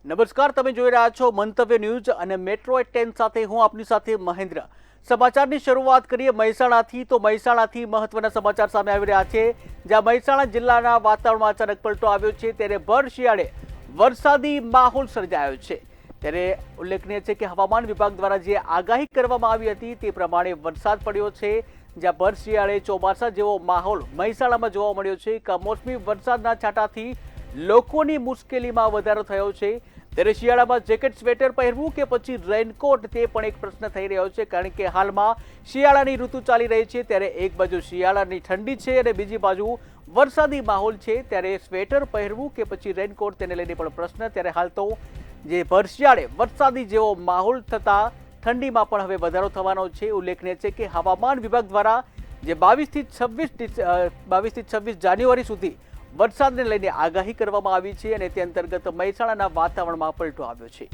નમસ્કાર, તમે જોઈ રહ્યા છો મંતવ્ય ન્યૂઝ અને મેટ્રો 10 સાથે હું આપની સાથે મહેન્દ્ર। સમાચારની શરૂઆત કરીએ મહેસાણાથી। તો મહેસાણાથી મહત્વના સમાચાર સામે આવી રહ્યા છે, જ્યાં મહેસાણા જિલ્લાના વાતાવરણમાં અચાનક પલટો આવ્યો છે, ત્યારે ભર શિયાળે વરસાદી માહોલ સર્જાયો છે। ત્યારે ઉલ્લેખનીય છે કે હવામાન વિભાગ દ્વારા જે આગાહી કરવામાં આવી હતી તે પ્રમાણે વરસાદ પડ્યો છે, જ્યાં ભર શિયાળે ચોમાસા જેવો માહોલ મહેસાણામાં જોવા મળ્યો છે। કમોસમી વરસાદના છાંટાથી લોકોની મુશ્કેલીમાં વધારો થયો છે। ત્યારે શિયાળામાં જેકેટ સ્વેટર પહેરવું કે પછી રેનકોટ તે પણ એક પ્રશ્ન થઈ રહ્યો છે, કારણ કે હાલમાં શિયાળાની ઋતુ ચાલી રહી છે। ત્યારે એક બાજુ શિયાળાની ઠંડી છે અને બીજી બાજુ વરસાદી માહોલ છે, ત્યારે સ્વેટર પહેરવું કે પછી રેનકોટ તેને લઈને પણ પ્રશ્ન। ત્યારે હાલ તો જે ભર શિયાળે વરસાદી જેવો માહોલ થતા ઠંડીમાં પણ હવે વધારો થવાનો છે। ઉલ્લેખનીય છે કે હવામાન વિભાગ દ્વારા જે 22 થી 26 જાન્યુઆરી સુધી વરસાદને લઈને આગાહી કરવામાં આવી છે અને તે અંતર્ગત મહેસાણાના વાતાવરણમાં પલટો આવ્યો છે।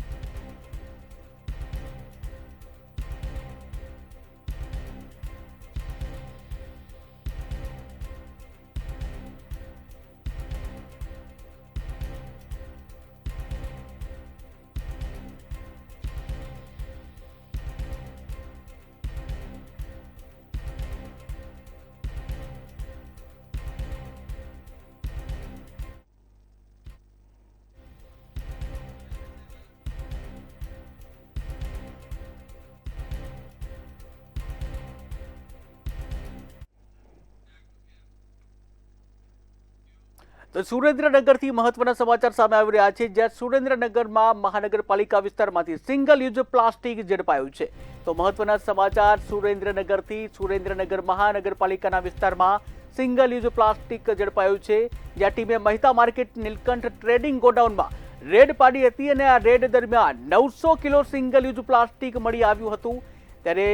તો સુરેન્દ્રનગરથી મહત્વના સમાચાર સામે આવી રહ્યા છે, જ્યાં સુરેન્દ્રનગરમાં મહાનગરપાલિકા વિસ્તારમાંથી સિંગલ યુઝ પ્લાસ્ટિક ઝડપાયું છે। તો મહત્વના સમાચાર સુરેન્દ્રનગરથી। સુરેન્દ્રનગર મહાનગરપાલિકાના વિસ્તારમાં સિંગલ યુઝ પ્લાસ્ટિક ઝડપાયું છે, જ્યાં ટીમે મહેતા માર્કેટ નીલકંઠ ટ્રેડિંગ ગોડાઉનમાં રેડ પાડી હતી અને આ રેડ દરમિયાન 900 કિલો સિંગલ યુઝ પ્લાસ્ટિક મળી આવ્યું હતું। ત્યારે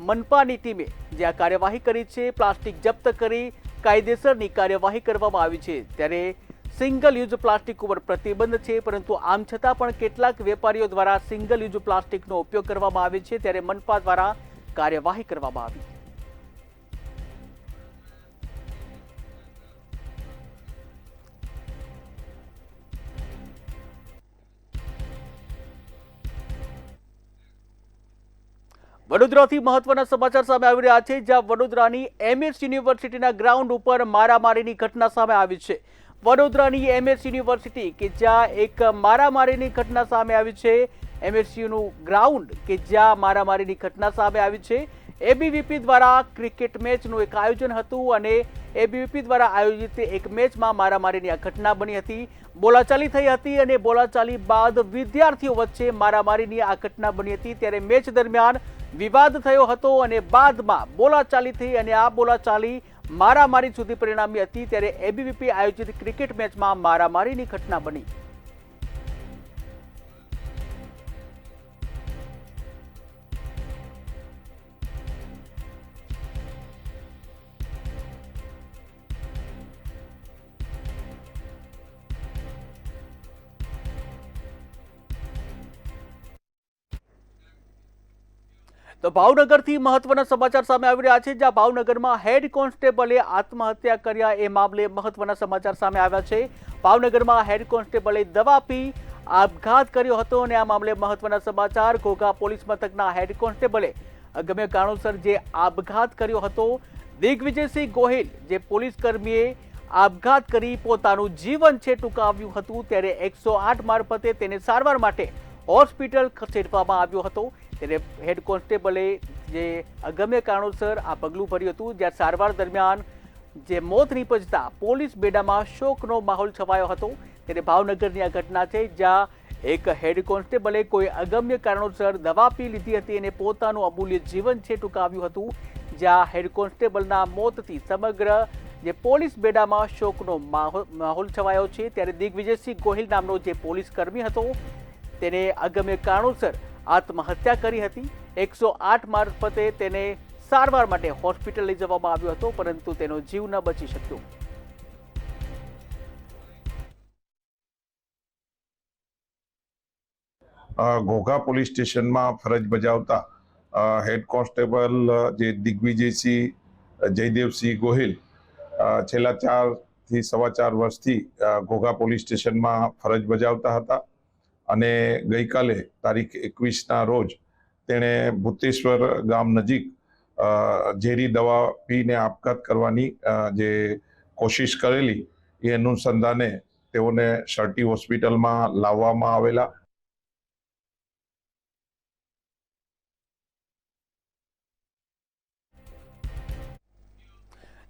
મનપાની ટીમે જે આ કાર્યવાહી કરી છે, પ્લાસ્ટિક જપ્ત કરી કાયદેસરની કાર્યવાહી કરવામાં આવી છે। ત્યારે સિંગલ યુઝ પ્લાસ્ટિક ઉપર પ્રતિબંધ છે, પરંતુ આમ છતાં પણ કેટલાક વેપારીઓ દ્વારા સિંગલ યુઝ પ્લાસ્ટિકનો ઉપયોગ કરવામાં આવે છે, ત્યારે મનપા દ્વારા કાર્યવાહી કરવામાં આવી। વડોદરાથી મહત્વના સમાચાર સામે આવી રહ્યા છે, જ્યાં વડોદરાની એમએસ યુનિવર્સિટીના ગ્રાઉન્ડ ઉપર મારામારીની ઘટના સામે આવી છે। વડોદરાની એમએસ યુનિવર્સિટી કે જ્યાં એક મારામારીની ઘટના સામે આવી છે। એમએસયુનું ગ્રાઉન્ડ કે જ્યાં મારામારીની ઘટના સામે આવી છે। એબીવીપી દ્વારા ક્રિકેટ મેચનું એક આયોજન હતું અને એબીવીપી દ્વારા આયોજિત એક મેચમાં મારામારીની આ ઘટના બની હતી। બોલાચાલી થઈ હતી અને બોલાચાલી બાદ વિદ્યાર્થીઓ વચ્ચે મારામારીની આ ઘટના બની હતી। ત્યારે મેચ દરમિયાન વિવાદ થયો હતો અને બાદમાં બોલાચાલી થઈ અને આ બોલાચાલી મારામારી સુધી પરિણામી હતી। ત્યારે એબીવીપી આયોજિત ક્રિકેટ મેચમાં મારામારીની ઘટના બની। તો ભાવનગરથી મહત્વના સમાચાર સામે આવી રહ્યા છે, જ્યાં ભાવનગરમાં હેડ કોન્સ્ટેબલે આત્મહત્યા કર્યા એ મામલે મહત્વના સમાચાર સામે આવ્યા છે। ભાવનગરમાં હેડ કોન્સ્ટેબલે દવા પી આપઘાત કર્યો હતો અને આ મામલે મહત્વના સમાચાર। ઘોઘા પોલીસ મથકના હેડ કોન્સ્ટેબલે અગમ્ય કારણોસર જે આપઘાત કર્યો હતો। દિગ્વિજયસિંહ ગોહિલ જે પોલીસ કર્મીએ આપઘાત કરી પોતાનું જીવન છે ટૂંકાવ્યું હતું, ત્યારે 108 મારફતે તેને સારવાર માટે હોસ્પિટલ ખસેડવામાં આવ્યો હતો। ત્યારે હેડ કોન્સ્ટેબલે જે અગમ્ય કારણોસર આ પગલું ભર્યું હતું, જ્યાં સારવાર દરમિયાન જે મોત નીપજતા પોલીસ બેડામાં શોકનો માહોલ છવાયો હતો। ત્યારે ભાવનગરની આ ઘટના છે, જ્યાં એક હેડ કોન્સ્ટેબલે કોઈ અગમ્ય કારણોસર દવા પી લીધી હતી અને પોતાનું અમૂલ્ય જીવન છે ટૂંકાવ્યું હતું, જ્યાં હેડ કોન્સ્ટેબલના મોતથી સમગ્ર જે પોલીસ બેડામાં શોકનો માહોલ છવાયો છે। ત્યારે દિગ્વિજયસિંહ ગોહિલ નામનો જે પોલીસ કર્મી હતો તેને અગમ્ય કારણોસર આત્મહત્યા કરી હતી। 108 મારફતે તેને સારવાર માટે હોસ્પિટલ લઈ જવામાં આવ્યો હતો, પરંતુ તેનો જીવ ન બચી શક્યો। ઘોઘા પોલીસ સ્ટેશનમાં ફરજ બજાવતા હેડ કોન્સ્ટેબલ જે દિગ્વિજયસિંહ જયદેવસિંહ ગોહિલ છેલ્લા 4 થી 4.25 વર્ષથી ઘોઘા પોલીસ સ્ટેશનમાં ફરજ બજાવતા હતા। અને ગઈકાલે તારીખ 21ના રોજ તેણે ભૂતેશ્વર ગામ નજીક ઝેરી દવા પીને આપઘાત કરવાની જે કોશિશ કરેલી એ અનુસંધાને તેઓને સર્ટી હોસ્પિટલમાં લાવવામાં આવેલા.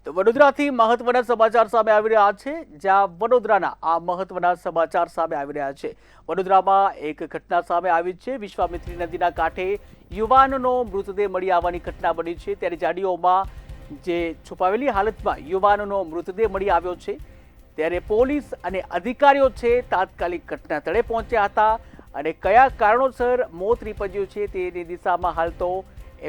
તો વડોદરાથી મહત્વના સમાચાર સામે આવી રહ્યા છે, જ્યાં વડોદરાના આ મહત્વના સમાચાર સામે આવી રહ્યા છે. વડોદરામાં એક ઘટના સામે આવી છે. વિશ્વામિત્રી નદીના કાંઠે યુવાનનો મૃતદેહ મળી આવવાની ઘટના બની છે. ત્યારે ઝાડીઓમાં જે છુપાવેલી હાલતમાં યુવાનનો મૃતદેહ મળી આવ્યો છે, ત્યારે પોલીસ અને અધિકારીઓ છે તાત્કાલિક ઘટના સ્થળે પહોંચ્યા હતા અને કયા કારણોસર મોત નીપજ્યું છે તેની દિશામાં હાલ તો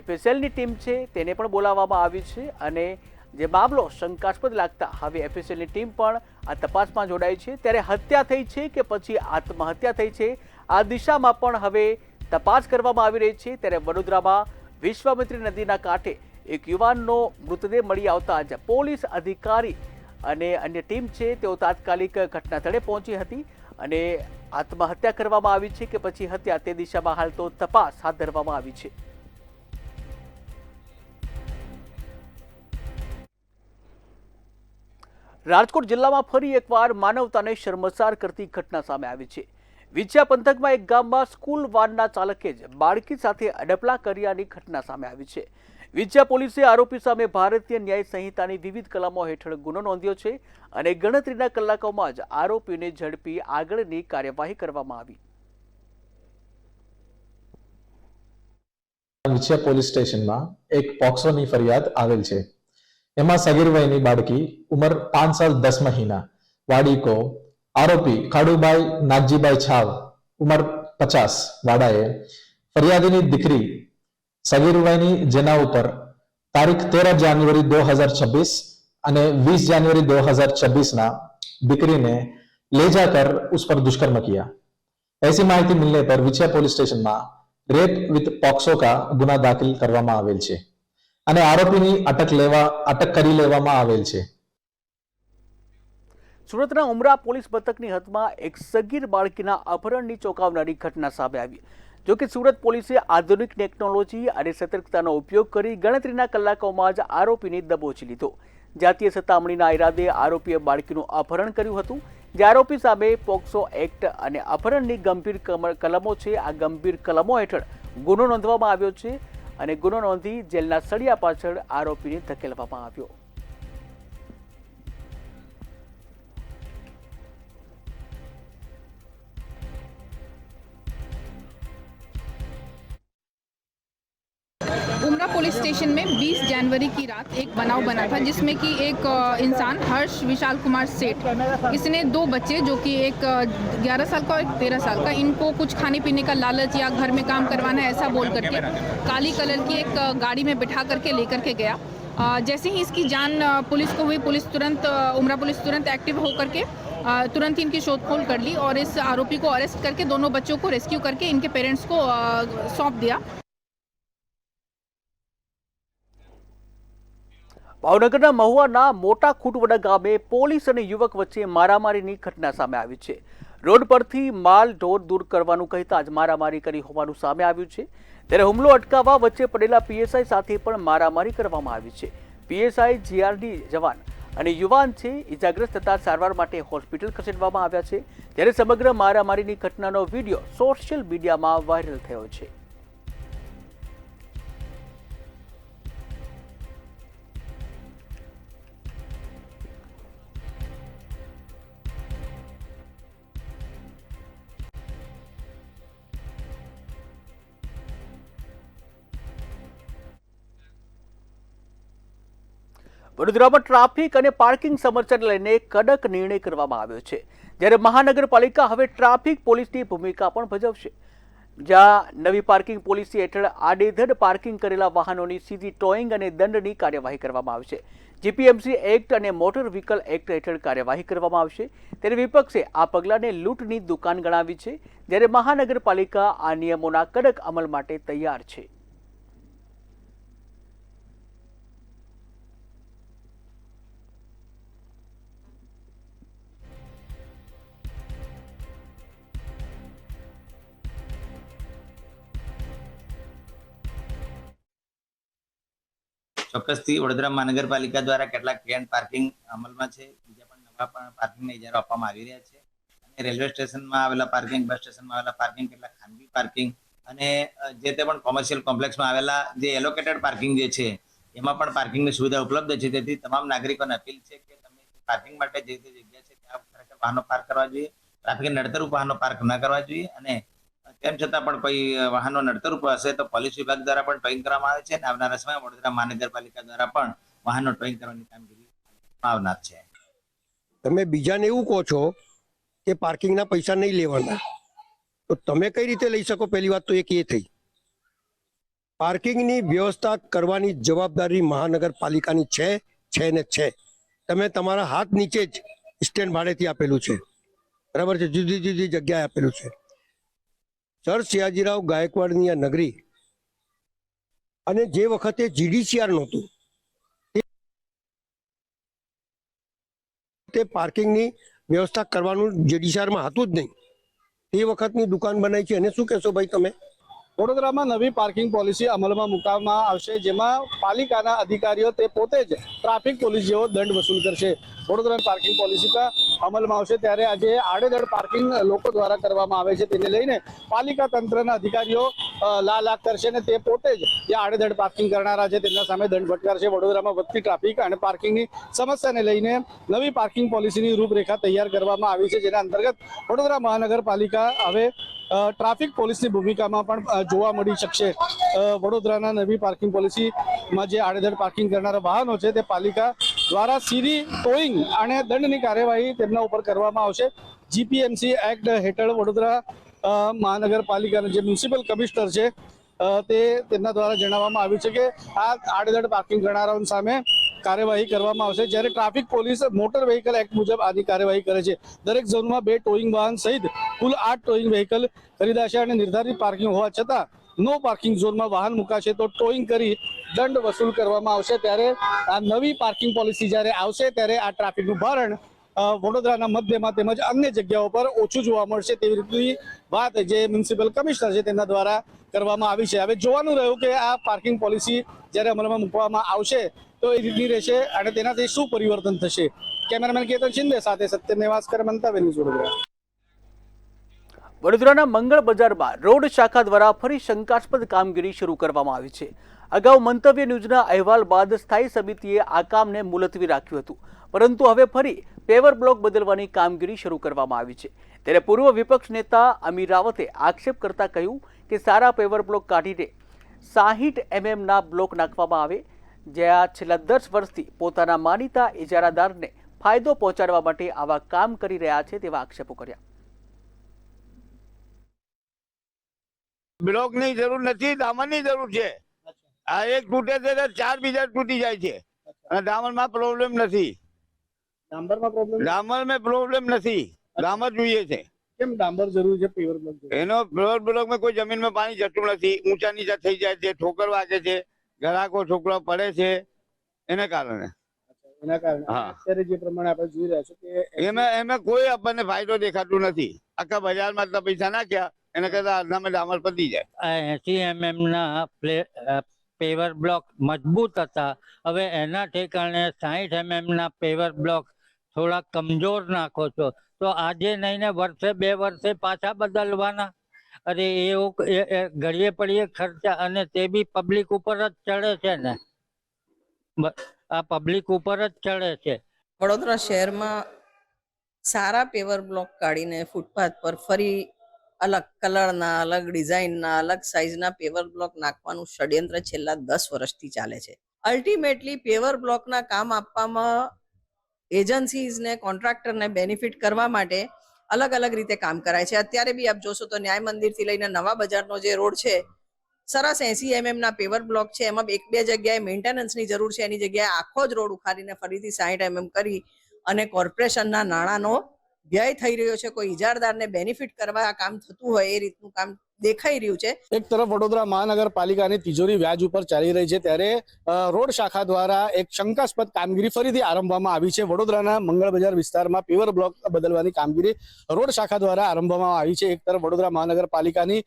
એફએસએલની ટીમ છે તેને પણ બોલાવવામાં આવી છે અને જે મામલો શંકાસ્પદ લાગતા હવે એફએસએલની ટીમ પણ આ તપાસમાં જોડાઈ છે. ત્યારે હત્યા થઈ છે કે પછી આત્મહત્યા થઈ છે, આ દિશામાં પણ હવે તપાસ કરવામાં આવી રહી છે. ત્યારે વડોદરામાં વિશ્વામિત્રી નદીના કાંઠે એક યુવાનનો મૃતદેહ મળી આવતા જ પોલીસ અધિકારી અને અન્ય ટીમ છે તેઓ તાત્કાલિક ઘટના સ્થળે પહોંચી હતી અને આત્મહત્યા કરવામાં આવી છે કે પછી હત્યા તે દિશામાં હાલ તો તપાસ હાથ ધરવામાં આવી છે. રાજકોટ જિલ્લામાં ફરી એકવાર માનવતાને શર્મસાર કરતી ઘટના સામે આવી છે. વિછિયા પંથકમાં એક ગામમાં સ્કૂલ વાનના ચાલકે જ બાળકી સાથે અડપલા કર્યાની ઘટના સામે આવી છે. વિછિયા પોલીસે આરોપી સામે ભારતીય ન્યાય સંહિતાની વિવિધ કલમો હેઠળ ગુનો નોંધ્યો છે અને ગણતરીના કલાકોમાં જ આરોપીને ઝડપી આગળની કાર્યવાહી કરવામાં આવી. વિછિયા પોલીસ સ્ટેશનમાં એક પોક્સોની ફરિયાદ આવેલ છે. એમાં સગીર વયની બાળકી ઉંમર 5 સાल 10 મહિના વાડી કો આરોપી ખાડુભાઈ નાગજીભાઈ છાવ ઉંમર 50 વાડાએ ફરિયાદીની દીકરી સગીર વયની જેના ઉપર તારીખ 13 જાન્યુઆरी 2026 અને 20 जनवरी 2026 ना દીકરીને ले जाकर उस पर दुष्कर्म किया. ऐसी माहिती मिलने पर विछिया पुलिस स्टेशन में रेप विथ पॉक्सो का गुना दाखिल કરવામાં આવેલ છે અને આરોપીની અટક કરી લેવામાં આવેલ છે. સુરતના ઉમરા પોલીસ મથકની હદમાં એક સગીર બાળકીના અપહરણની ચોંકાવનારી ઘટના સામે આવી. જો કે સુરત પોલીસે આધુનિક ટેકનોલોજી અને સતર્કતાનો ઉપયોગ કરી ગણતરીના કલાકોમાં જ આરોપીને દબોચી લીધો. જાતીય સતામણીના ઈરાદે આરોપીએ બાળકીનું અપહરણ કર્યું હતું. જે આરોપી સામે પોક્સો એક્ટ અને અપહરણની ગંભીર કલમો છે, આ ગંભીર કલમો હેઠળ ગુનો નોંધવામાં આવ્યો છે અને ગુનો નોંધી જેલના સળિયા પાછળ આરોપીને ધકેલવામાં આવ્યો. उमरा पुलिस स्टेशन में 20 जनवरी की रात एक बनाव बना था जिसमें कि एक इंसान हर्ष विशाल कुमार सेठ, इसने 2 बच्चे जो कि एक 11 साल का और एक 13 साल का, इनको कुछ खाने पीने का लालच या घर में काम करवाना है ऐसा बोल करके काली कलर की एक गाड़ी में बिठा करके लेकर के गया. जैसे ही इसकी जान पुलिस को हुई, पुलिस तुरंत उमरा पुलिस तुरंत एक्टिव होकर के तुरंत इनकी शोधखोल कर ली और इस आरोपी को अरेस्ट करके दोनों बच्चों को रेस्क्यू करके इनके पेरेंट्स को सौंप दिया. ભાવનગરના મહુવાના મોટા ખૂટવડા ગામે પોલીસ અને યુવક વચ્ચે મારામારીની ઘટના સામે આવી છે. રોડ પરથી માલ ઢોર દૂર કરવાનું કહેતા જ મારામારી કરી હોવાનું સામે આવ્યું છે. ત્યારે હુમલો અટકાવવા વચ્ચે પડેલા પીએસઆઈ સાથે પણ મારામારી કરવામાં આવી છે. પીએસઆઈ જીઆરડી જવાન અને યુવાન છે ઇજાગ્રસ્ત થતા સારવાર માટે હોસ્પિટલ ખસેડવામાં આવ્યા છે. ત્યારે સમગ્ર મારામારીની ઘટનાનો વિડીયો સોશિયલ મીડિયામાં વાયરલ થયો છે. વડોદરામાં ટ્રાફિક અને પાર્કિંગ સમસ્યાને લઈને કડક નિર્ણય કરવામાં આવ્યો છે. જ્યારે મહાનગરપાલિકા હવે ટ્રાફિક પોલીસની ભૂમિકા પણ ભજવશે, જ્યાં નવી પાર્કિંગ પોલિસી હેઠળ આડેધડ પાર્કિંગ કરેલા વાહનોની સીધી ટોઈંગ અને દંડની કાર્યવાહી કરવામાં આવશે. જીપીએમસી એક્ટ અને મોટર વ્હીકલ એક્ટ હેઠળ કાર્યવાહી કરવામાં આવશે. ત્યારે વિપક્ષે આ પગલાંને લૂંટની દુકાન ગણાવી છે, જ્યારે મહાનગરપાલિકા આ નિયમોના કડક અમલ માટે તૈયાર છે. ચોક્કસથી વડોદરા મહાનગરપાલિકા દ્વારા કેટલાક કેન પાર્કિંગ અમલમાં છે, બીજા પણ નવા પણ પાર્કિંગને ઇજારો આપવામાં આવી રહ્યા છે. અને રેલવે સ્ટેશનમાં આવેલા પાર્કિંગ, બસ સ્ટેશનમાં આવેલા પાર્કિંગ, કેટલાક ખાનગી પાર્કિંગ અને જે તે પણ કોમર્શિયલ કોમ્પ્લેક્સમાં આવેલા જે એલોકેટેડ પાર્કિંગ જે છે એમાં પણ પાર્કિંગની સુવિધા ઉપલબ્ધ છે. તેથી તમામ નાગરિકોને અપીલ છે કે તમે પાર્કિંગ માટે જે તે જગ્યા છે ત્યાં ખરેખર વાહનો પાર્ક કરવા જોઈએ. ટ્રાફિક નડતરૂપ વાહનો પાર્ક ન કરવા જોઈએ અને તેમ છતાં પણ કોઈ વાહનો નડતરૂપ હશે તો પોલીસ વિભાગ દ્વારા પણ ટોઈંગ કરવામાં આવે છે અને આવનારા સમયમાં વડોદરા મહાનગરપાલિકા દ્વારા પણ વાહનો ટોઈંગ કરવાની કામગીરી આવનાર છે. તમે બીજાને એવું કહો છો કે પાર્કિંગના પૈસા નહીં લેવાના, તો તમે કઈ રીતે લઈ શકો? પહેલી વાત તો એક એ થઈ. પાર્કિંગની વ્યવસ્થા કરવાની જવાબદારી મહાનગરપાલિકાની છે ને છે. તમે તમારા હાથ નીચે જ સ્ટેન્ડ ભાડેથી આપેલું છે, બરાબર છે, જુદી જુદી જગ્યાએ આપેલું છે. સર સયાજીરાવ ગાયકવાડની આ નગરી અને જે વખતે GDCR નહોતું તે પાર્કિંગની વ્યવસ્થા કરવાનું GDCRમાં હતું જ નહીં. તે વખતની દુકાન બનાવી છે એને શું કહેશો ભાઈ તમે? વડોદરામાં નવી પાર્કિંગ પોલિસી અમલમાં મૂકવામાં આવશે, જેમાં પાલિકાના અધિકારીઓ તે પોતે જ ટ્રાફિક પોલીસ જેવો દંડ વસૂલ કરશે. વડોદરા પાર્કિંગ પોલિસી અમલમાં આવશે ત્યારે આજે આડેધડ પાર્કિંગ લોકો દ્વારા કરવામાં આવે છે, તેને લઈને પાલિકા તંત્રના અધિકારીઓ લાલાક કરશે અને તે પોતે જ જે આડેધડ પાર્કિંગ કરનારા છે તેમના સામે દંડ ફટકારશે. વડોદરામાં વધતી ટ્રાફિક અને પાર્કિંગની સમસ્યાને લઈને નવી પાર્કિંગ પોલિસીની રૂપરેખા તૈયાર કરવામાં આવી છે, જેના અંતર્ગત વડોદરા મહાનગરપાલિકા હવે ટ્રાફિક પોલીસની ભૂમિકામાં પણ જોવા મળી શકશે. વડોદરાના નવી પાર્કિંગ પોલિસીમાં જે આડેધડ પાર્કિંગ કરનારા વાહનો છે તે પાલિકા દ્વારા સીધી ટોઈંગ અને દંડની કાર્યવાહી તેમના ઉપર કરવામાં આવશે. GPMC એક્ટ હેઠળ વડોદરા મહાનગરપાલિકાના જે મ્યુનિસિપલ કમિશનર છે તેમના દ્વારા જણાવવામાં આવ્યું છે કે આ આડેધડ પાર્કિંગ કરનારાઓ સામે કાર્યવાહી કરવામાં આવશે, જ્યારે traffic police motor vehicle act મુજબ આની કાર્યવાહી કરે છે. દરેક ઝોનમાં 2 ટોઈંગ વાહન સહિત કુલ 8 ટોઈંગ વ્હીકલ ખરીદાશે અને નિર્ધારિત પાર્કિંગ હોવા છતાં નો પાર્કિંગ ઝોનમાં વાહન મુકાશે તો ટોઈંગ કરી દંડ વસૂલ કરવામાં આવશે. ત્યારે આ નવી પાર્કિંગ પોલિસી જ્યારે આવશે ત્યારે આ ટ્રાફિકનું ભારણ વડોદરાના મધ્યમાં તેમજ અન્ય જગ્યાઓ પર ઓછું જોવા મળશે તેવી રીતની વાત જે મ્યુનિસિપલ કમિશનર છે તેમના દ્વારા કરવામાં આવી છે. હવે જોવાનું રહ્યું કે આ પાર્કિંગ પોલિસી જ્યારે અમલમાં મૂકવામાં આવશે તો એ રીતની રહેશે અને તેનાથી શું પરિવર્તન થશે. કેમેરામેન કેતન શિંદે સાથે સત્યમ નેવાસ્કર, મંતવ્ય ન્યૂઝ વડોદરા. વડોદરાના મંગળ બજારમાં રોડ શાખા દ્વારા ફરી શંકાસ્પદ કામગીરી શરૂ કરવામાં આવી છે. અગાઉ મંતવ્ય ન્યૂઝના અહેવાલ બાદ સ્થાયી સમિતિએ આ કામને મુલતવી રાખ્યું હતું, પરંતુ હવે ફરી પેવર બ્લોક બદલવાની કામગીરી શરૂ કરવામાં આવી છે. ત્યારે પૂર્વ વિપક્ષ નેતા અમીર રાવતે આક્ષેપ કરતા કહ્યું કે સારા પેવર બ્લોક કાઢીને 60 mm બ્લોક નાખવામાં આવે, જ્યાં છેલ્લા 10 વર્ષથી પોતાના માનીતા ઇજારાદારને ફાયદો પહોંચાડવા માટે આવા કામ કરી રહ્યા છે તેવા આક્ષેપો કર્યા. બ્લોકની જરૂર નથી, ડામરની જરૂર છે. આ એક તૂટે છે તો 4 બીજા તૂટી જાય છે અને ડામરમાં પ્રોબ્લેમ નથી. ડામરમાં પ્રોબ્લેમ નથી, ડામર જોઈએ છે. કેમ ડામર જરૂર છે? પેવર બ્લોક એનો પેવર બ્લોકમાં કોઈ જમીનમાં પાણી જતું નથી, ઊંચા નીચા થઈ જાય છે, ઠોકર વાગે છે, ગ્રાહકો છોકરા પડે છે, એના કારણે. અત્યારે જે પ્રમાણે આપણે જોઈ રહ્યા છો કે એમાં કોઈ આપણને ફાયદો દેખાતું નથી. આખા બજારમાં પૈસા નાખ્યા એના કરતા અડધામાં ડામર પતી જાય. 80 mm ના પેવર બ્લોક મજબૂત હતા, હવે એના ઠેકાણે 60 mm ના પેવર બ્લોક થોડા કમજોર નાખો છો, તો આજે નહીં ને વર્ષે 2 વર્ષે પાછા બદલવાના. અરે એવું ઘડીએ પડીએ ખર્ચા, અને તે બી પબ્લિક ઉપર જ ચડે છે ને, આ પબ્લિક ઉપર જ ચડે છે. વડોદરા શહેરમાં સારા પેવર બ્લોક કાઢીને ફૂટપાથ પર ફરી અલગ કલરના, અલગ ડિઝાઇનના, અલગ સાઇઝના પેવર બ્લોક નાખવાનું ષડયંત્ર છેલ્લા 10 વર્ષથી ચાલે છે. અલ્ટિમેટલી પેવર બ્લોકના કામ આપવામાં એજન્સીઝને, કોન્ટ્રાક્ટરને બેનિફિટ કરવા માટે અલગ અલગ રીતે કામ કરાય છે. અત્યારે બી આપ જોશો તો ન્યાય મંદિરથી લઈને નવા બજારનો જે રોડ છે, સરસ 80 mm ના પેવર બ્લોક છે, એમાં 1-2 જગ્યાએ મેન્ટેનન્સની જરૂર છે, એની જગ્યાએ આખો જ રોડ ઉખાડીને ફરીથી 60 mm કરી અને કોર્પોરેશનના નાણાંનો વ્યય થઈ રહ્યો છે. કોઈ ઇજારદારને બેનિફિટ કરવા આ કામ થતું હોય એ રીતનું કામ દેખાઈ રહ્યું છે. એક તરફ વડોદરા મહાનગરપાલિકાની તિજોરી વ્યાજ ઉપર ચાલી રહી છે, ત્યારે રોડ શાખા દ્વારા એક શંકાસ્પદ કામગીરી ફરીથી આરંભવામાં આવી છે. વડોદરાના મંગળ બજાર વિસ્તારમાં પેવર બ્લોક બદલવાની કામગીરી રોડ શાખા દ્વારા આરંભવામાં આવી છે. એક તરફ વડોદરા મહાનગરપાલિકાની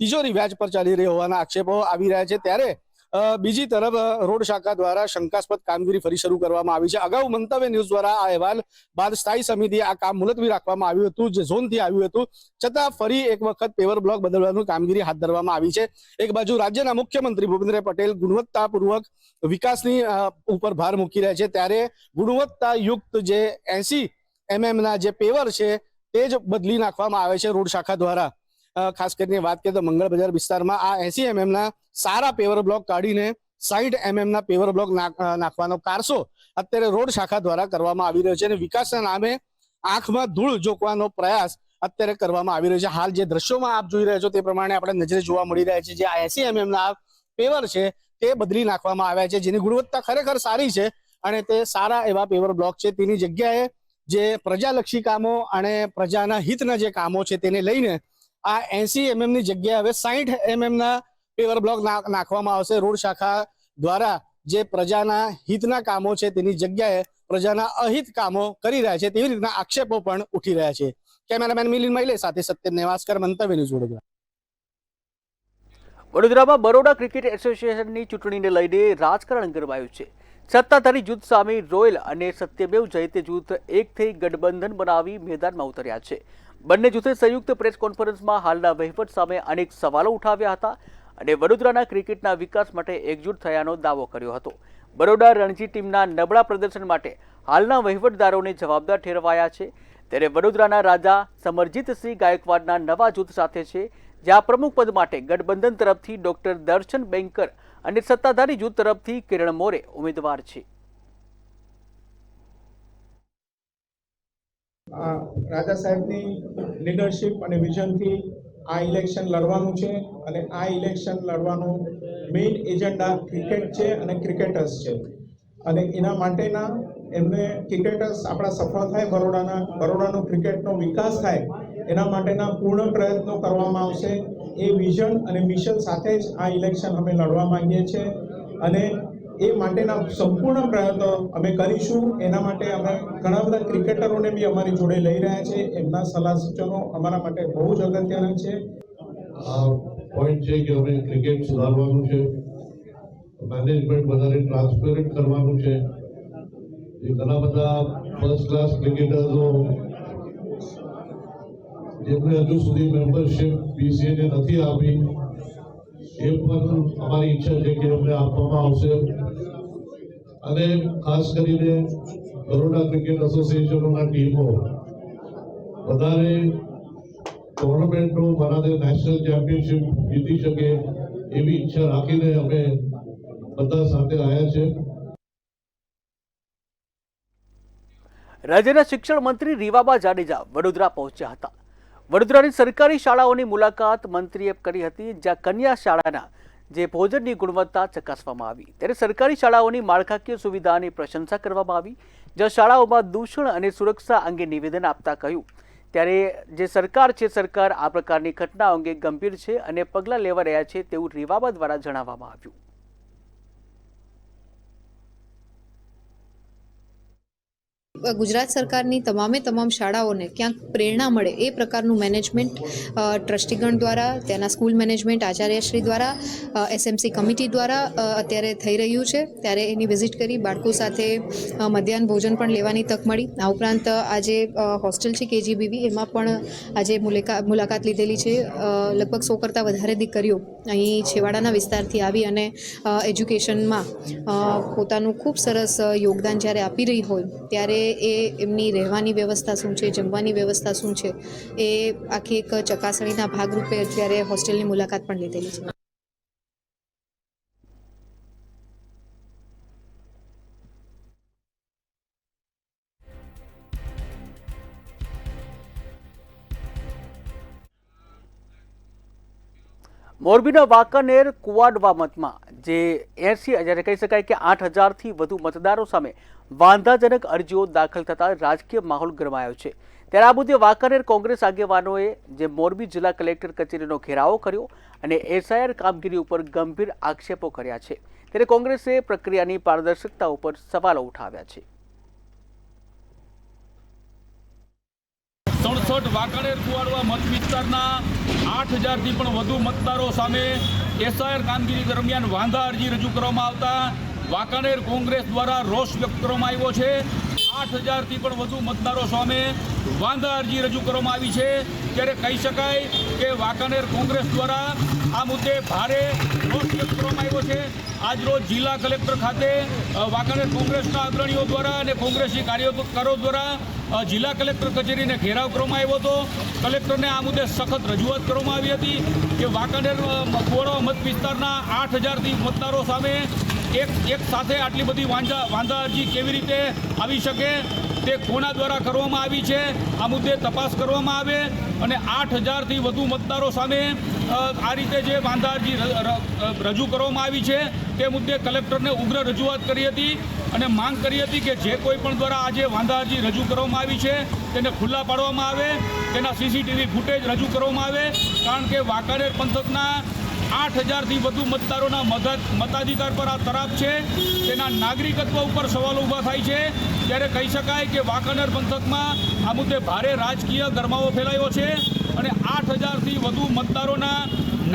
તિજોરી વ્યાજ પર ચાલી રહી હોવાના આક્ષેપો આવી રહ્યા છે, ત્યારે બીજી તરફ રોડ શાખા દ્વારા શંકાસ્પદ કામગીરી ફરી શરૂ કરવામાં આવી છે. અગાઉ મંતવ્ય ન્યૂઝ દ્વારા આ અહેવાલ બાદ સ્થાયી સમિતિએ આ કામ મુલતવી રાખવામાં આવ્યું હતું, જે ઝોનથી આવ્યું હતું, છતાં ફરી એક વખત પેવર બ્લોક બદલવાની કામગીરી હાથ ધરવામાં આવી છે. એક બાજુ રાજ્યના મુખ્યમંત્રી ભૂપેન્દ્ર પટેલ ગુણવત્તાપૂર્વક વિકાસની ઉપર ભાર મૂકી રહ્યા છે, ત્યારે ગુણવત્તાયુક્ત જે 80 mm ના જે પેવર છે તે જ બદલી નાખવામાં આવે છે રોડ શાખા દ્વારા. ખાસ કરીને વાત કરીએ તો મંગળ બજાર વિસ્તારમાં આ 80 mm ના સારા પેવર બ્લોક કાઢીને 60 mm ના પેવર બ્લોક નાખવાનો કારસો અત્યારે રોડ શાખા દ્વારા કરવામાં આવી રહ્યો છે અને વિકાસના નામે આંખમાં ધૂળ ઝોકવાનો પ્રયાસ અત્યારે કરવામાં આવી રહ્યો છે. હાલ જે દ્રશ્યોમાં આપ જોઈ રહ્યા છો તે પ્રમાણે આપણે નજરે જોવા મળી રહ્યા છે, જે આ 80 mm ના પેવર છે તે બદલી નાખવામાં આવ્યા છે, જેની ગુણવત્તા ખરેખર સારી છે અને તે સારા એવા પેવર બ્લોક છે. તેની જગ્યાએ જે પ્રજાલક્ષી કામો અને પ્રજાના હિતના જે કામો છે તેને લઈને આ 80 mm ની જગ્યાએ હવે 60 mm ના પેવર બ્લોક નાખવામાં આવશે. રોડ શાખા દ્વારા જે પ્રજાના હિતના કામો છે તેની જગ્યાએ પ્રજાના અહિત કામો કરી રહ્યા છે, તેવી રીતના આક્ષેપો પણ ઉઠી રહ્યા છે. કેમેરામેન મિલિંદ મૈલે સાથે સત્યમ નેવાસકર, મંતવ્ય ન્યૂઝ વડોદરા. વડોદરામાં બરોડા ક્રિકેટ એસોસિએશનની ચૂંટણીને લઈને રાજકારણ ગરમાયું છે. સત્તાધારી જૂથ સામે રોયલ અને સત્યમેવ જયતે જૂથ એક થઈ ગઠબંધન બનાવી મેદાનમાં ઉતર્યા છે. બંને જૂથે સંયુક્ત પ્રેસ કોન્ફરન્સમાં હાલના વહીવટ સામે અનેક સવાલો ઉઠાવ્યા હતા અને વડોદરાના ક્રિકેટના વિકાસ માટે એકજૂટ થયાનો દાવો કર્યો હતો. બરોડા રણજી ટીમના નબળા પ્રદર્શન માટે હાલના વહીવટદારોને જવાબદાર ઠેરવાયા છે, ત્યારે વડોદરાના રાજા સમરજીતસિંહ ગાયકવાડના નવા જૂથ સાથે છે, જ્યાં પ્રમુખ પદ માટે ગઠબંધન તરફથી ડોક્ટર દર્શન બેંકર અને સત્તાધારી જૂથ તરફથી કિરણ મોરે ઉમેદવાર છે. રાજા સાહેબની લીડરશિપ અને વિઝનથી આ ઇલેક્શન લડવાનું છે અને આ ઇલેક્શન લડવાનું મેઇન એજન્ડા ક્રિકેટ છે અને ક્રિકેટર્સ છે અને એના માટેના એમને ક્રિકેટર્સ આપણા સફળ થાય, બરોડાનો ક્રિકેટનો વિકાસ થાય એના માટેના પૂર્ણ પ્રયત્નો કરવામાં આવશે. એ વિઝન અને મિશન સાથે જ આ ઇલેક્શન અમે લડવા માંગીએ છીએ અને એ માટેના સંપૂર્ણ પ્રયત્નો અમે કરીશું. એના માટે અમે ઘણા બધા ક્રિકેટરોને બી અમારી જોડે લઈ રહ્યા છે. એમના સલાહ સૂચનો અમારા માટે બહુ જ અગત્યના છે. આ પોઈન્ટ છે કે અમે ક્રિકેટ સુધારવાનું છે, મેનેજમેન્ટ વધારે ટ્રાન્સપેરન્ટ કરવાનું છે. એ ઘણા બધા ફર્સ્ટ ક્લાસ ક્રિકેટરો જેમને હજુ સુધી મેમ્બરશિપ BCA નથી આપી, એ પણ અમારી ઈચ્છા છે કે અમને આપવામાં આવશે. અને ખાસ કરીને બરોડા ક્રિકેટ એસોસિએશનોના ટીમો વધારે ટુર્નામેન્ટો બનાવે, નેશનલ ચેમ્પિયનશિપ જીતી શકે એવી ઈચ્છા રાખીને અમે બધા સાથે આવ્યા છે. રાજ્યના શિક્ષણ મંત્રી રીવાબા જાડેજા વડોદરા પહોંચ્યા હતા. વડોદરાની સરકારી શાળાઓની મુલાકાત મંત્રીએ કરી હતી, જ્યાં કન્યા શાળાના જે ભોજનની ગુણવત્તા ચકાસવામાં આવી, ત્યારે સરકારી શાળાઓની માળખાકીય સુવિધાની પ્રશંસા કરવામાં આવી, જ્યાં શાળાઓમાં દૂષણ અને સુરક્ષા અંગે નિવેદન આપતા કહ્યું, ત્યારે જે સરકાર છે, સરકાર આ પ્રકારની ઘટનાઓ અંગે ગંભીર છે અને પગલાં લેવા રહ્યા છે તેવું રીવાબા દ્વારા જણાવવામાં આવ્યું. ગુજરાત સરકારની તમામ શાળાઓને ક્યાંક પ્રેરણા મળે એ પ્રકારનું મેનેજમેન્ટ ટ્રસ્ટીગણ દ્વારા, ત્યાંના સ્કૂલ મેનેજમેન્ટ આચાર્યશ્રી દ્વારા, SMC કમિટી દ્વારા અત્યારે થઈ રહ્યું છે. ત્યારે એની વિઝિટ કરી બાળકો સાથે મધ્યાહન ભોજન પણ લેવાની તક મળી. આ ઉપરાંત આજે હોસ્ટેલ છે KGBV, એમાં પણ આજે મુલાકાત લીધેલી છે. લગભગ 100 કરતાં વધારે દીકરીઓ અહીં છેવાડાના વિસ્તારથી આવી અને એજ્યુકેશનમાં પોતાનું ખૂબ સરસ યોગદાન જ્યારે આપી રહી હોય ત્યારે એ એમની રહેવાની વ્યવસ્થા શું છે, જમવાની વ્યવસ્થા શું છે, એ આખી એક ચકાસણીના ભાગરૂપે અત્યારે હોસ્ટેલની મુલાકાત પણ લીધેલી છે. મોરબીના વાંકાનેર કુવાડવા મતમાં જે 80,000 કહી શકાય કે 8,000થી વધુ મતદારો સામે વાંધાજનક અરજીઓ દાખલ થતા રાજકીય માહોલ ગરમાયો છે. ત્યારે આ મુદ્દે વાંકાનેર કોંગ્રેસ આગેવાનોએ જે મોરબી જિલ્લા કલેક્ટર કચેરીનો ઘેરાવો કર્યો અને SIR કામગીરી ઉપર ગંભીર આક્ષેપો કર્યા છે. ત્યારે કોંગ્રેસે પ્રક્રિયાની પારદર્શકતા ઉપર સવાલો ઉઠાવ્યા છે. 67 વાંકાનેર કુવાડવા મત વિસ્તારના 8,000થી પણ વધુ મતદારો સામે એસઆઈઆર કામગીરી દરમિયાન વાંધા અરજી રજૂ કરવામાં આવતા વાંકાનેર કોંગ્રેસ દ્વારા રોષ વ્યક્ત કરવામાં આવ્યો છે. 8,000થી પણ વધુ મતદારો સામે વાંધા અરજી રજૂ કરવામાં આવી છે. ત્યારે કહી શકાય કે વાંકાનેર કોંગ્રેસ દ્વારા આ મુદ્દે ભારે રોષ વ્યક્ત કરવામાં આવ્યો છે. આજરોજ જિલ્લા કલેક્ટર ખાતે વાંકાનેર કોંગ્રેસના અગ્રણીઓ દ્વારા અને કોંગ્રેસી કાર્યકરો દ્વારા જિલ્લા કલેક્ટર કચેરીને ઘેરાવ કરવામાં આવ્યો હતો. કલેક્ટરને આ મુદ્દે સખત રજૂઆત કરવામાં આવી હતી કે વાંકાનેર કોળો મત વિસ્તારના 8,000થી મતદારો સામે એક સાથે આટલી બધી વાંધા અરજી કેવી રીતે આવી શકે, તે કોના દ્વારા કરવામાં આવી છે, આ મુદ્દે તપાસ કરવામાં આવે અને 8,000થી વધુ મતદારો સામે આ રીતે જે વાંધા અરજી રજૂ કરવામાં આવી છે તે મુદ્દે કલેક્ટરને ઉગ્ર રજૂઆત કરી હતી અને માંગ કરી હતી કે જે કોઈ પણ દ્વારા આજે વાંધા અરજી રજૂ કરવામાં આવી છે તેને ખુલ્લા પાડવામાં આવે, તેના સીસીટીવી ફૂટેજ રજૂ કરવામાં આવે. કારણ કે વાંકાનેર પંથકના 8,000થી વધુ મતદારોના મતાધિકાર પર આ તરાપ છે, તેના નાગરિકત્વ ઉપર સવાલો ઊભા થાય છે. ત્યારે કહી શકાય કે વાંકાનેર પંથકમાં આ મુદ્દે ભારે રાજકીય ગરમાવો ફેલાયો છે અને 8,000થી વધુ મતદારોના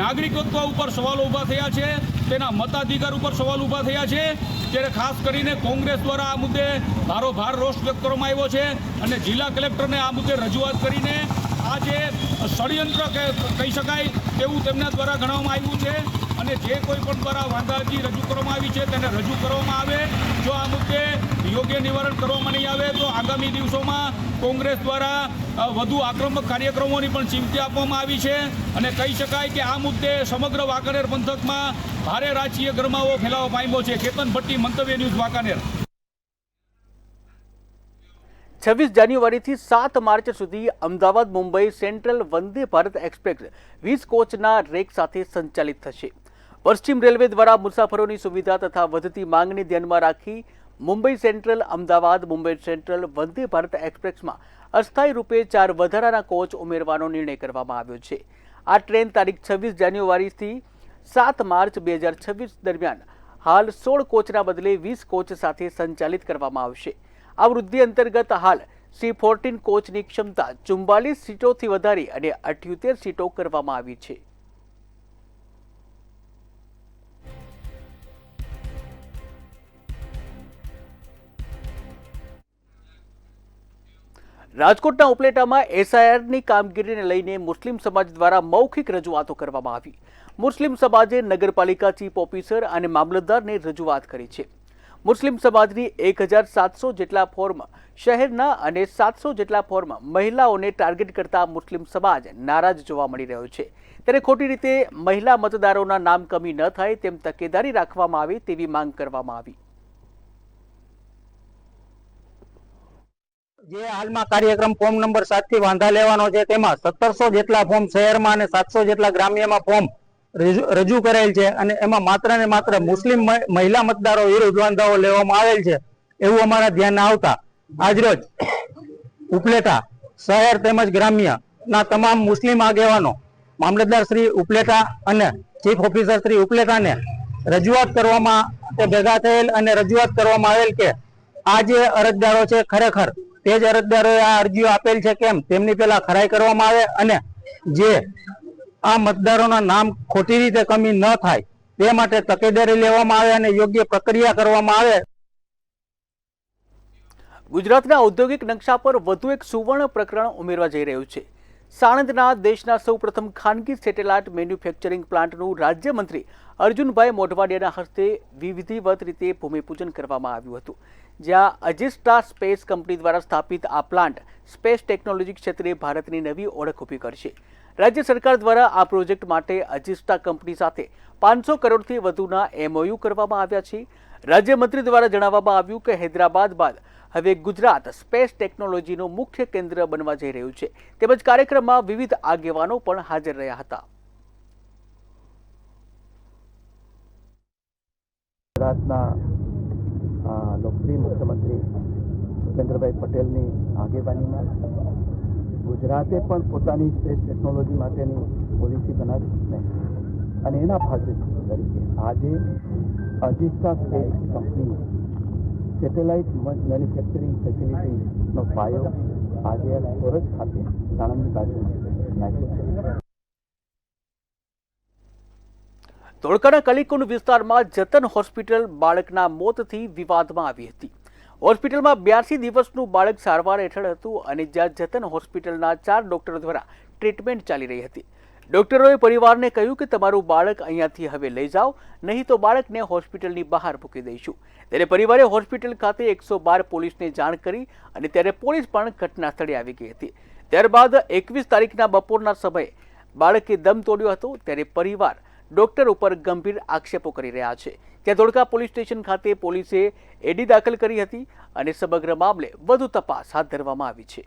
નાગરિકત્વ ઉપર સવાલો ઊભા થયા છે, તેના મતાધિકાર ઉપર સવાલ ઊભા થયા છે. ત્યારે ખાસ કરીને કોંગ્રેસ દ્વારા આ મુદ્દે ભારોભાર રોષ વ્યક્ત કરવામાં આવ્યો છે અને જિલ્લા કલેક્ટરને આ મુદ્દે રજૂઆત કરીને આ જે ષડયંત્ર કહી શકાય તેવું તેમના દ્વારા ગણવામાં આવ્યું છે અને જે કોઈ પણ દ્વારા વાંધા અરજી રજૂ કરવામાં આવી છે તેને રજૂ કરવામાં આવે. જો આ મુદ્દે યોગ્ય નિવારણ કરવામાં નહીં આવે તો આગામી દિવસોમાં કોંગ્રેસ દ્વારા વધુ આક્રમક કાર્યક્રમોની પણ ચીમકી આપવામાં આવી છે અને કહી શકાય કે આ મુદ્દે સમગ્ર વાંકાનેર પંથકમાં ભારે રાજકીય ગરમાવો ફેલાવો પામ્યો છે. કેતન ભટ્ટી, મંતવ્ય ન્યૂઝ, વાંકાનેર. 26 જાન્યુઆરીથી 7 માર્ચ સુધી Ahmedabad Mumbai central Vande Bharat express 20 કોચના rack સાથે સંચાલિત થશે. પશ્ચિમ રેલવે દ્વારા મુસાફરોની સુવિધા તથા વધતી માંગને ધ્યાનમાં રાખી મુંબઈ સેન્ટ્રલ, અમદાવાદ મુંબઈ સેન્ટ્રલ વંદે ભારત એક્સપ્રેસમાં અસ્થાયી રૂપે 4 વધારાના કોચ ઉમેરવાનો નિર્ણય કરવામાં આવ્યો છે. આ ટ્રેન તારીખ 26 જાન્યુઆરીથી 7 માર્ચ 2026 દરમિયાન હાલ 16 કોચના બદલે 20 કોચ સાથે સંચાલિત કરવામાં આવશે. આ વૃદ્ધિ અંતર્ગત હાલ C14 કોચની ક્ષમતા 44 સીટોથી વધારી અને 78 સીટો કરવામાં આવી છે. રાજકોટના ઉપલેટામાં એસઆઈઆરની કામગીરીને લઈને મુસ્લિમ સમાજ દ્વારા મૌખિક રજૂઆતો કરવામાં આવી. મુસ્લિમ સમાજે નગરપાલિકા ચીફ ઓફિસર અને મામલતદારને રજૂઆત કરી છે. મુસ્લિમ સમાજની 1,700 જેટલા ફોર્મ શહેરના અને 700 જેટલા ફોર્મ મહિલાઓને ટાર્ગેટ કરતા મુસ્લિમ સમાજ નારાજ જોવા મળી રહ્યો છે. ત્યારે ખોટી રીતે મહિલા મતદારોના નામ કમી ન થાય તેમ તકેદારી રાખવામાં આવે તેવી માંગ કરવામાં આવી. જે હાલમાં કાર્યક્રમ ફોર્મ નંબર 7 થી વાંધા લેવાનો છે તેમાં 1700 જેટલા ફોર્મ શહેરમાં અને 700 જેટલા ગ્રામ્યમાં ફોર્મ રજૂ કરેલ છે અને એમાં માત્ર ને માત્ર મુસ્લિમ મહિલા મતદારો વિરુદ્ધ વાંધાઓ લેવામાં આવેલ છે એવું અમારા ધ્યાન આવતા આજરોજ ઉપલેટા શહેર તેમજ ગ્રામ્ય ના તમામ મુસ્લિમ આગેવાનો મામલતદાર શ્રી ઉપલેટા અને ચીફ ઓફિસર શ્રી ઉપલેટાને રજૂઆત કરવામાં તે ભેગા થયેલ અને રજૂઆત કરવામાં આવેલ કે આ જે અરજદારો છે ખરેખર તે જ અરજદારોએ આ અરજીઓ આપેલ છે કેમ તેમની પહેલા ખરાઈ કરવામાં આવે અને જે આ મતદારોના નામ ખોટી રીતે કમી ન થાય તે માટે તકેદારી લેવામાં આવે અને યોગ્ય પ્રક્રિયા કરવામાં આવે. ગુજરાતના ઔદ્યોગિક નકશા પર વધુ એક સુવર્ણ પ્રકરણ ઉમેરવા જઈ રહ્યું છે. સાણંદના દેશના સૌપ્રથમ ખાનગી સેટેલાઇટ મેન્યુફેક્ચરિંગ પ્લાન્ટનું રાજ્યમંત્રી અર્જુનભાઈ મોઢવાડિયાના હસ્તે વિધિવત રીતે ભૂમિપૂજન કરવામાં આવ્યું હતું. જ્યાં અજિસ્ટા સ્પેસ કંપની દ્વારા સ્થાપિત આ પ્લાન્ટ સ્પેસ ટેકનોલોજી ક્ષેત્રે ભારતની નવી ઓળખ ઊભી કરશે. રાજ્ય સરકાર દ્વારા આ પ્રોજેક્ટ માટે અજિસ્ટા કંપની સાથે 500 કરોડથી વધુના MOU કરવામાં આવ્યા છે. રાજ્યમંત્રી દ્વારા જણાવવામાં આવ્યું કે હૈદરાબાદ બાદ હવે ગુજરાત સ્પેસ ટેકનોલોજીનું મુખ્ય કેન્દ્ર બનવા જઈ રહ્યું છે. તેમજ કાર્યક્રમમાં વિવિધ આગેવાનો પણ હાજર રહ્યા હતા. ગુજરાતના લોકપ્રિય મુખ્યમંત્રી ભૂપેન્દ્રભાઈ પટેલની આગેવાનીમાં ગુજરાતે પણ પોતાની સ્પેસ ટેકનોલોજી માટેની પોલિસી બનાવી છે અને એના ભાગે તરીકે આજે અજિસ્ટા સ્પેસ કંપની સેટેલાઇટ મેન્યુફેક્ચરિંગ ફેસિલિટીનો પાયો આજે સુરત ખાતે સાણંદની બાજુમાં નાખ્યો છે. ધોળકાના કલીકુંડ વિસ્તારમાં જતન હોસ્પિટલ બાળકના મોતથી વિવાદમાં આવી હતી. હોસ્પિટલમાં 82 દિવસનું બાળક સારવાર હેઠળ હતું અને જ્યાં જતન હોસ્પિટલના 4 ડોક્ટરો દ્વારા ટ્રીટમેન્ટ ચાલી રહી હતી. ડોક્ટરોએ પરિવારને કહ્યું કે તમારું બાળક અહીંયાથી હવે લઈ જાઓ, નહીં તો બાળકને હોસ્પિટલની બહાર મૂકી દઈશું. ત્યારે પરિવારે હોસ્પિટલ ખાતે 112 પોલીસને જાણ કરી અને ત્યારે પોલીસ પણ ઘટના સ્થળે આવી ગઈ હતી. ત્યારબાદ 21 તારીખના બપોરના સમયે બાળકે દમ તોડ્યો હતો. ત્યારે પરિવાર ડોક્ટર ઉપર ગંભીર આક્ષેપો કરી રહ્યા છે. ત્યાં ધોળકા પોલીસ સ્ટેશન ખાતે પોલીસે એડી દાખલ કરી હતી અને સમગ્ર મામલે વધુ તપાસ હાથ ધરવામાં આવી છે.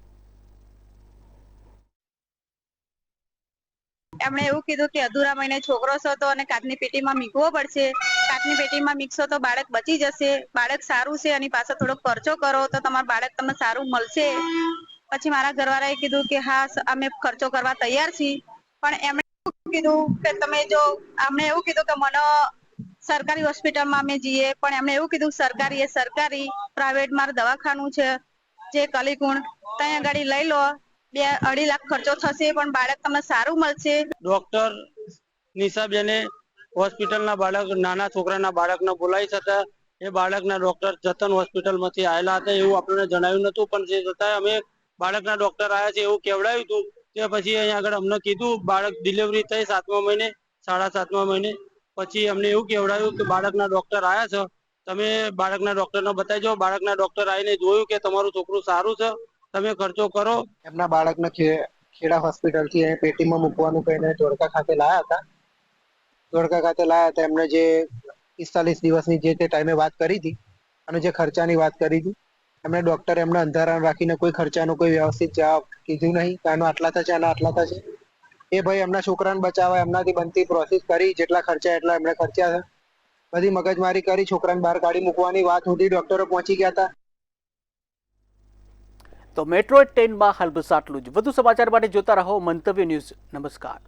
એમણે એવું કીધું કે અધૂરા મહિને છોકરો છે તો અને કાચની પેટીમાં મીકવો પડશે, કાચની પેટીમાં મીકશો તો બાળક બચી જશે, બાળક સારું છે અને પાછો થોડો ખર્ચો કરો તો તમારું બાળક તમને સારું મળશે. પછી મારા ઘરવાળાએ કીધું કે હા અમે ખર્ચો કરવા તૈયાર છીએ, પણ એમણે એવું કીધું કે તમે જો અમને એવું કીધું કે મને સરકારી હોસ્પિટલમાં અમે જઈએ, પણ એમણે એવું કીધું સરકારી એ સરકારી, પ્રાઇવેટ મારું દવાખાનું છે જે કલીકુંડ, ત્યાં આગળ લઈ લો, 2-2.5 લાખ ખર્ચો થશે પણ બાળક તમને સારું મળશે. ડોક્ટર નિશાબેને હોસ્પિટલના બાળક નાના છોકરાના બાળકને બોલાવી હતા. એ બાળકના ડોક્ટર જતન હોસ્પિટલમાંથી આવેલા હતા એવું આપણને જણાવ્યું નતું, પણ જે છતાં અમે બાળકના ડોક્ટર આવ્યા છે એવું કહેવડાવ્યું હતું. તે પછી અહીંયા આગળ અમને કીધું બાળક ડિલિવરી થઈ 7મા મહિને, 7.5મા મહિને. પછી અમને એવું કહેવડાવ્યું કે બાળકના ડોક્ટર આવ્યા છે, તમે બાળકના ડોક્ટરને બતાવી જાઓ. બાળકના ડોક્ટર આવીને જોયું કે તમારું છોકરું સારું છે, તમે ખર્ચો કરો. એમના બાળકને ખેડા હોસ્પિટલથી પેટીમાં મૂકવાનું કહીને ધોળકા ખાતે લાયા હતા. ધોળકા ખાતે લાયા હતા એમને જે 45 દિવસની જે તે ટાઈમે વાત કરી હતી અને જે ખર્ચાની વાત કરી હતી, એમણે ડોક્ટર એમને અંધારામાં રાખીને કોઈ ખર્ચાનો કોઈ વ્યવસ્થિત જવાબ કીધું નહીં. કારણ આટલા થશે અને આટલા થશે. એ ભાઈ એમના છોકરાને બચાવવા એમનાથી બનતી પ્રોસેસ કરી, જેટલા ખર્ચા એટલા એમણે ખર્ચ્યા છે. બધી મગજમારી કરી, છોકરાને બહાર કાઢી મૂકવાની વાત સુધી ડોક્ટરો પહોંચી ગયા હતા. તો મેટ્રો 10માં હાલ બસ આટલું જ. વધુ સમાચાર માટે જોતા રહો મંતવ્ય ન્યૂઝ. નમસ્કાર.